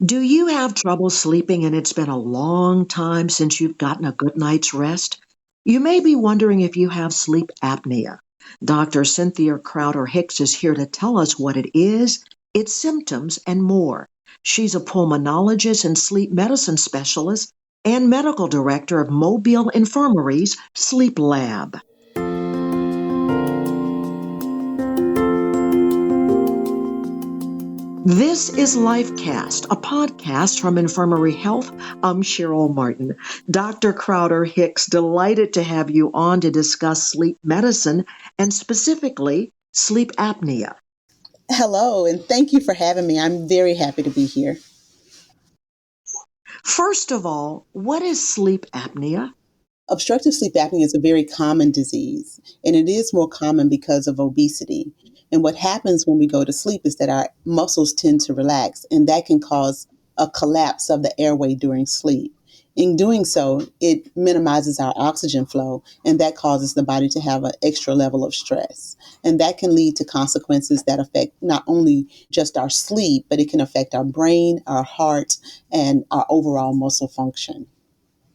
Do you have trouble sleeping and it's been a long time since you've gotten a good night's rest? You may be wondering if you have sleep apnea. Dr. Cynthia Crowder-Hicks is here to tell us what it is, its symptoms, and more. She's a pulmonologist and sleep medicine specialist and medical director of Mobile Infirmary's Sleep Lab. This is Lifecast, a podcast from Infirmary Health. I'm Cheryl Martin. Dr. Crowder-Hicks, delighted to have you on to discuss sleep medicine and specifically sleep apnea. Hello, and thank you for having me. I'm very happy to be here. First of all, what is sleep apnea? Obstructive sleep apnea is a very common disease, and it is more common because of obesity. And what happens when we go to sleep is that our muscles tend to relax, and that can cause a collapse of the airway during sleep. In doing so, it minimizes our oxygen flow, and that causes the body to have an extra level of stress. And that can lead to consequences that affect not only just our sleep, but it can affect our brain, our heart, and our overall muscle function.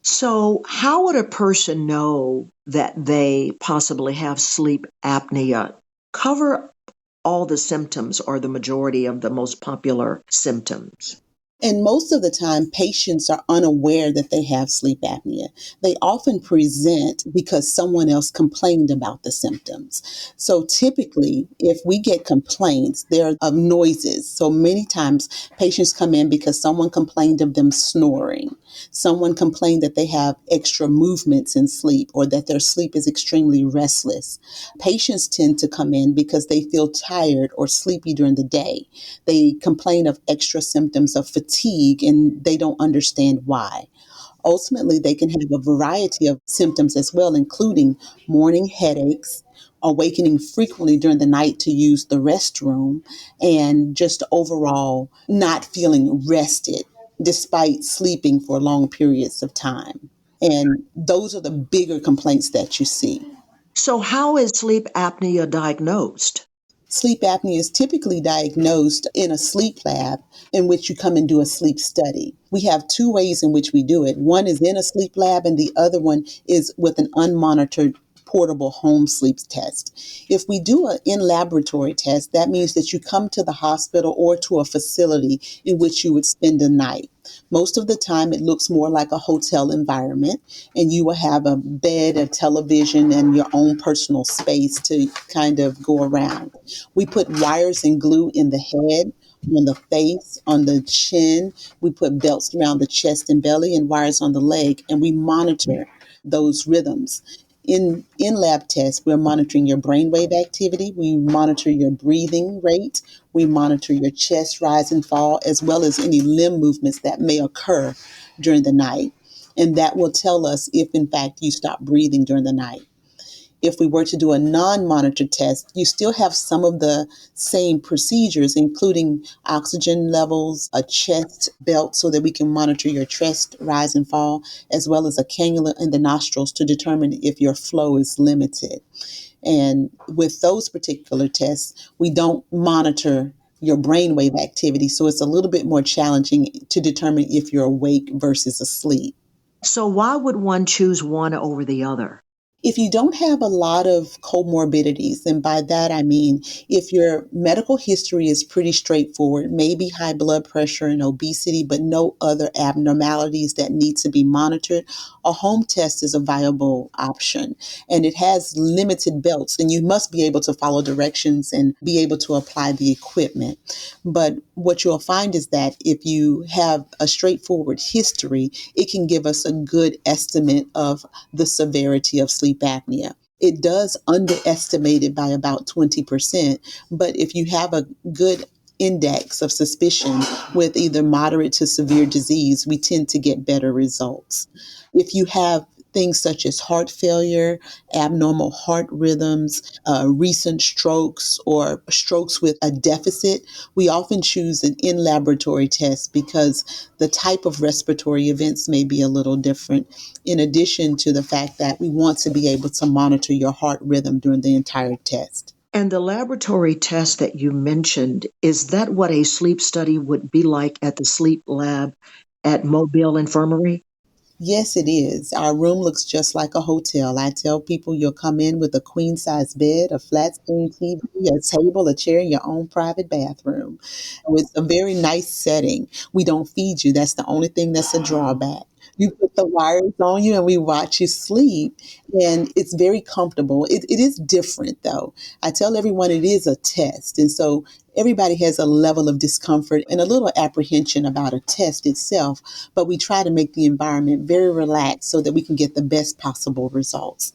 So, how would a person know that they possibly have sleep apnea? Cover all the symptoms or the majority of the most popular symptoms. And most of the time, patients are unaware that they have sleep apnea. They often present because someone else complained about the symptoms. So typically, if we get complaints, they're of noises. So many times, patients come in because someone complained of them snoring. Someone complained that they have extra movements in sleep or that their sleep is extremely restless. Patients tend to come in because they feel tired or sleepy during the day. They complain of extra symptoms of fatigue and they don't understand why. Ultimately, they can have a variety of symptoms as well, including morning headaches, awakening frequently during the night to use the restroom, and just overall not feeling rested despite sleeping for long periods of time. And those are the bigger complaints that you see. So, how is sleep apnea diagnosed? Sleep apnea is typically diagnosed in a sleep lab in which you come and do a sleep study. We have two ways in which we do it. One is in a sleep lab, and the other one is with an unmonitored portable home sleep test. If we do an in laboratory test, that means that you come to the hospital or to a facility in which you would spend the night. Most of the time, it looks more like a hotel environment, and you will have a bed, a television, and your own personal space to kind of go around. We put wires and glue in the head, on the face, on the chin. We put belts around the chest and belly and wires on the leg, and we monitor those rhythms. In lab tests, we're monitoring your brainwave activity. We monitor your breathing rate. We monitor your chest rise and fall, as well as any limb movements that may occur during the night. And that will tell us if, in fact, you stop breathing during the night. If we were to do a non-monitored test, you still have some of the same procedures, including oxygen levels, a chest belt so that we can monitor your chest rise and fall, as well as a cannula in the nostrils to determine if your flow is limited. And with those particular tests, we don't monitor your brainwave activity, so it's a little bit more challenging to determine if you're awake versus asleep. So, why would one choose one over the other? If you don't have a lot of comorbidities, and by that I mean if your medical history is pretty straightforward, maybe high blood pressure and obesity, but no other abnormalities that need to be monitored, a home test is a viable option. And it has limited belts, and you must be able to follow directions and be able to apply the equipment. But what you'll find is that if you have a straightforward history, it can give us a good estimate of the severity of sleep apnea. It does underestimate it by about 20%, but if you have a good index of suspicion with either moderate to severe disease, we tend to get better results. If you have things such as heart failure, abnormal heart rhythms, recent strokes, or strokes with a deficit, we often choose an in laboratory test because the type of respiratory events may be a little different, in addition to the fact that we want to be able to monitor your heart rhythm during the entire test. And the laboratory test that you mentioned, is that what a sleep study would be like at the sleep lab at Mobile Infirmary? Yes, it is. Our room looks just like a hotel. I tell people you'll come in with a queen size bed, a flat screen TV, a table, a chair, and your own private bathroom. So it's a very nice setting. We don't feed you. That's the only thing that's a drawback. You put the wires on you and we watch you sleep. And it's very comfortable. It is different though. I tell everyone it is a test. And so everybody has a level of discomfort and a little apprehension about a test itself, but we try to make the environment very relaxed so that we can get the best possible results.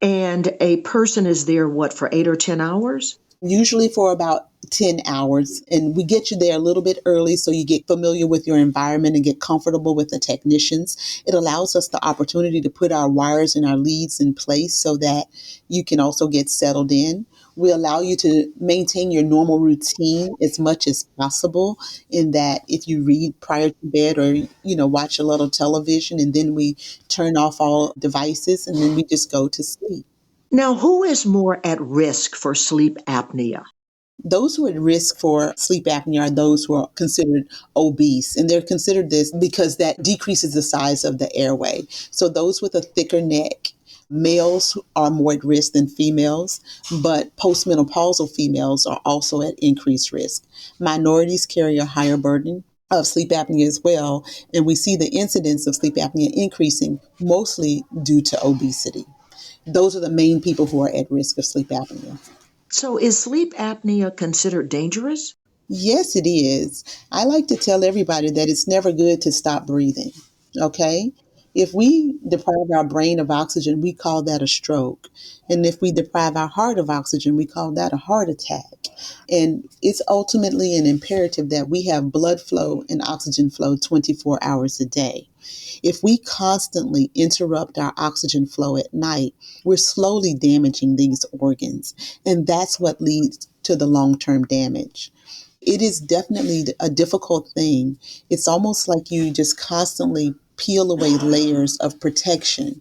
And a person is there, what, for 8 or 10 hours? Usually for about 10 hours. And we get you there a little bit early so you get familiar with your environment and get comfortable with the technicians. It allows us the opportunity to put our wires and our leads in place so that you can also get settled in. We allow you to maintain your normal routine as much as possible in that if you read prior to bed or watch a little television, and then we turn off all devices and then we just go to sleep. Now, who is more at risk for sleep apnea? Those who are at risk for sleep apnea are those who are considered obese. And they're considered this because that decreases the size of the airway. So those with a thicker neck, males are more at risk than females, but postmenopausal females are also at increased risk. Minorities carry a higher burden of sleep apnea as well. And we see the incidence of sleep apnea increasing mostly due to obesity. Those are the main people who are at risk of sleep apnea. So, is sleep apnea considered dangerous? Yes, it is. I like to tell everybody that it's never good to stop breathing. Okay? If we deprive our brain of oxygen, we call that a stroke. And if we deprive our heart of oxygen, we call that a heart attack. And it's ultimately an imperative that we have blood flow and oxygen flow 24 hours a day. If we constantly interrupt our oxygen flow at night, we're slowly damaging these organs. And that's what leads to the long term damage. It is definitely a difficult thing. It's almost like you just constantly peel away layers of protection.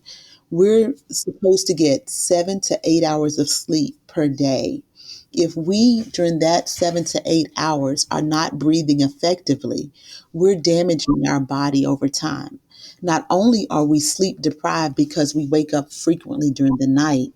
We're supposed to get 7 to 8 hours of sleep per day. If we, during that 7 to 8 hours, are not breathing effectively, we're damaging our body over time. Not only are we sleep deprived because we wake up frequently during the night,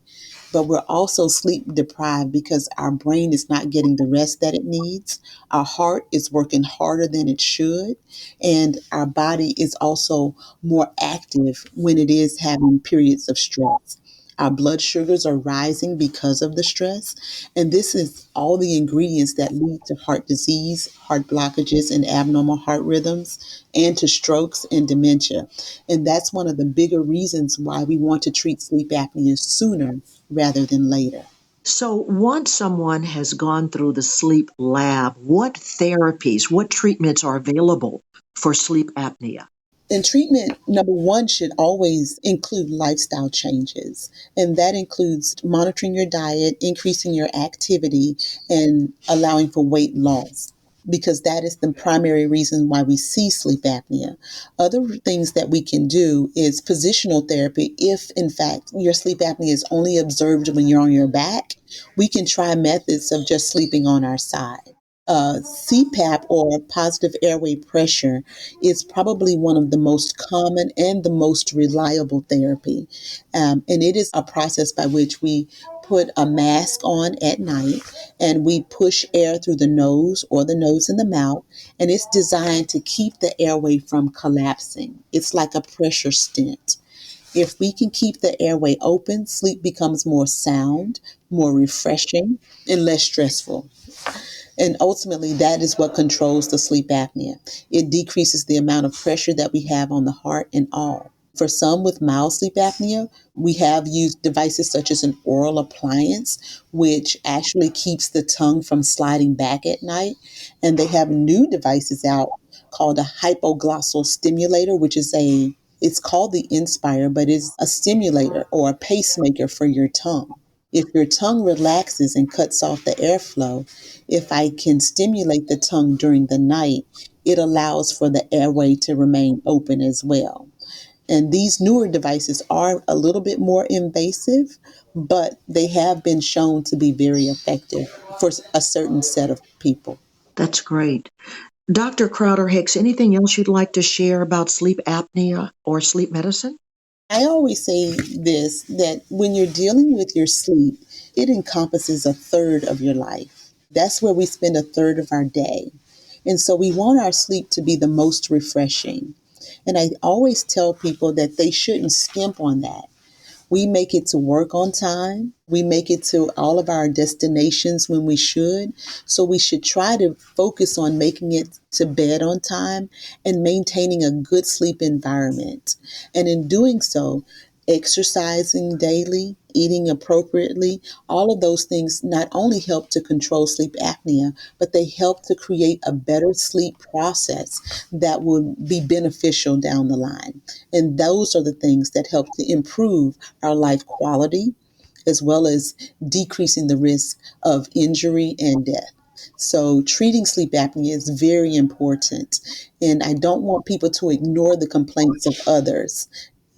but we're also sleep deprived because our brain is not getting the rest that it needs. Our heart is working harder than it should. And our body is also more active when it is having periods of stress. Our blood sugars are rising because of the stress. And this is all the ingredients that lead to heart disease, heart blockages, and abnormal heart rhythms, and to strokes and dementia. And that's one of the bigger reasons why we want to treat sleep apnea sooner rather than later. So, once someone has gone through the sleep lab, what therapies, what treatments are available for sleep apnea? And treatment, number one, should always include lifestyle changes. And that includes monitoring your diet, increasing your activity, and allowing for weight loss, because that is the primary reason why we see sleep apnea. Other things that we can do is positional therapy. If, in fact, your sleep apnea is only observed when you're on your back, we can try methods of just sleeping on our side. CPAP, or positive airway pressure, is probably one of the most common and the most reliable therapy. And it is a process by which we put a mask on at night and we push air through the nose or the nose and the mouth. And it's designed to keep the airway from collapsing. It's like a pressure stent. If we can keep the airway open, sleep becomes more sound, more refreshing, and less stressful. And ultimately, that is what controls the sleep apnea. It decreases the amount of pressure that we have on the heart and all. For some with mild sleep apnea, we have used devices such as an oral appliance, which actually keeps the tongue from sliding back at night. And they have new devices out called a hypoglossal stimulator, it's called the Inspire, but it's a stimulator or a pacemaker for your tongue. If your tongue relaxes and cuts off the airflow, if I can stimulate the tongue during the night, it allows for the airway to remain open as well. And these newer devices are a little bit more invasive, but they have been shown to be very effective for a certain set of people. That's great. Dr. Crowder-Hicks, anything else you'd like to share about sleep apnea or sleep medicine? I always say this, that when you're dealing with your sleep, it encompasses a third of your life. That's where we spend a third of our day. And so we want our sleep to be the most refreshing. And I always tell people that they shouldn't skimp on that. We make it to work on time. We make it to all of our destinations when we should. So we should try to focus on making it to bed on time and maintaining a good sleep environment. And in doing so, exercising daily, eating appropriately, all of those things not only help to control sleep apnea, but they help to create a better sleep process that will be beneficial down the line. And those are the things that help to improve our life quality, as well as decreasing the risk of injury and death. So, treating sleep apnea is very important. And I don't want people to ignore the complaints of others.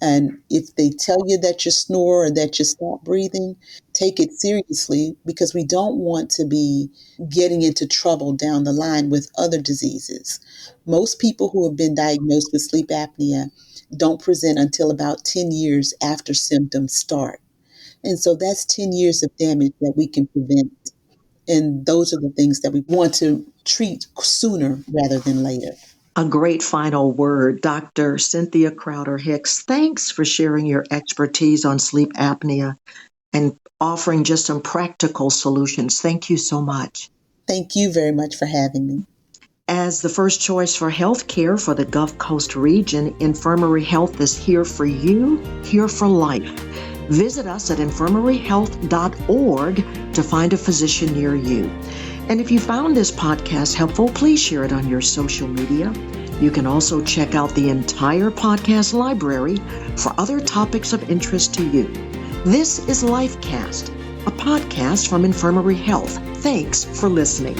And if they tell you that you snore or that you stop breathing, take it seriously, because we don't want to be getting into trouble down the line with other diseases. Most people who have been diagnosed with sleep apnea don't present until about 10 years after symptoms start. And so that's 10 years of damage that we can prevent. And those are the things that we want to treat sooner rather than later. A great final word. Dr. Cynthia Crowder-Hicks, thanks for sharing your expertise on sleep apnea and offering just some practical solutions. Thank you so much. Thank you very much for having me. As the first choice for healthcare for the Gulf Coast region, Infirmary Health is here for you, here for life. Visit us at infirmaryhealth.org to find a physician near you. And if you found this podcast helpful, please share it on your social media. You can also check out the entire podcast library for other topics of interest to you. This is LifeCast, a podcast from Infirmary Health. Thanks for listening.